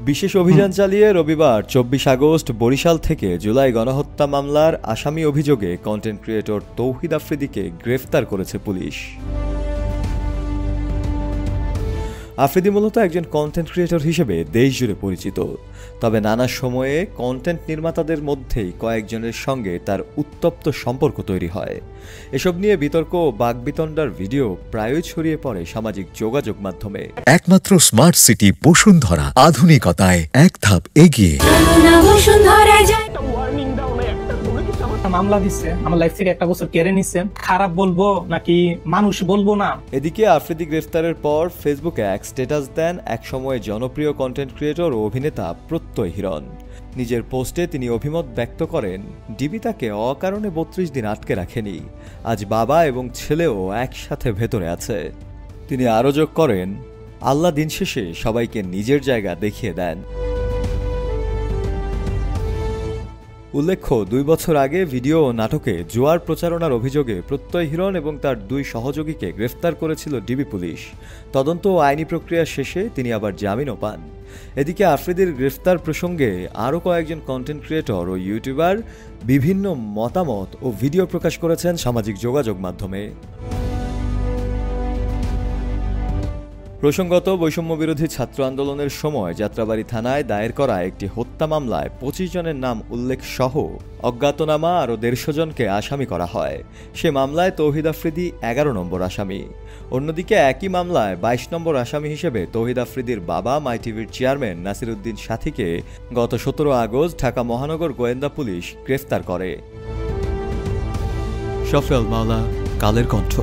বিশেষ অভিযান চালিয়ে রবিবার ২৪ আগস্ট বরিশাল থেকে জুলাই গণহত্যা মামলার আসামি অভিযোগে কন্টেন্ট ক্রিয়েটর তৌহিদ আফ্রিদিকে গ্রেফতার করেছে পুলিশ। আফ্রিদি মূলত একজন কন্টেন্ট ক্রিয়েটর হিসেবে দেশজুড়ে পরিচিত। তবে নানা সময়ে কন্টেন্ট নির্মাতাদের মধ্যেই কয়েকজনের সঙ্গে তার উত্তপ্ত সম্পর্ক তৈরি হয়। এসব নিয়ে বিতর্ক ও বাকবিতণ্ডার ভিডিও প্রায়ই ছড়িয়ে পড়ে সামাজিক যোগাযোগ মাধ্যমে। একমাত্র স্মার্ট সিটি বসুন্ধরা, আধুনিকতায় এক ধাপ এগিয়ে। মামলা দিচ্ছে, আমার লাইফ থেকে 1 বছর কেড়ে নিচ্ছে। খারাপ বলবো নাকি মানুষ বলবো না? এদিকে আফ্রিদি গ্রেফতারের পর ফেসবুকে এক স্ট্যাটাস দেন একসময় জনপ্রিয় কন্টেন্ট ক্রিয়েটর ও অভিনেতা প্রত্যয় হিরণ। নিজের পোস্টে তিনি অভিমত ব্যক্ত করেন, ডিবি তাকে অকারণে 32 দিন আটকে রাখেনি। আজ বাবা এবং ছেলেও একসাথে ভেতরে আছে। তিনি আরও যোগ করেন, আল্লাহ দিন শেষে সবাইকে নিজের জায়গা দেখিয়ে দেন। উল্লেখ্য, 2 বছর আগে ভিডিও ও নাটকে জুয়ার প্রচারণার অভিযোগে প্রত্যয় হিরণ এবং তার 2 সহযোগীকে গ্রেফতার করেছিল ডিবি পুলিশ। তদন্ত ও আইনি প্রক্রিয়া শেষে তিনি আবার জামিনও পান। এদিকে আফ্রিদির গ্রেফতার প্রসঙ্গে আরও কয়েকজন কন্টেন্ট ক্রিয়েটর ও ইউটিউবার বিভিন্ন মতামত ও ভিডিও প্রকাশ করেছেন সামাজিক যোগাযোগ মাধ্যমে। প্রসঙ্গত, বৈষম্য বিরোধী ছাত্র আন্দোলনের সময় যাত্রাবাড়ী থানায় দায়ের করা একটি হত্যা মামলায় 25 জনের নাম উল্লেখ সহ অজ্ঞাতনামা আরও 150 জনকে আসামি করা হয়। সে মামলায় তৌহিদ আফ্রিদি 11 নম্বর আসামি। অন্যদিকে একই মামলায় 22 নম্বর আসামি হিসেবে তৌহিদ আফ্রিদির বাবা মাই টিভির চেয়ারম্যান নাসির উদ্দিন সাথীকে গত 17 আগস্ট ঢাকা মহানগর গোয়েন্দা পুলিশ গ্রেফতার করে। শফিউল মাওলা, কালের কণ্ঠ।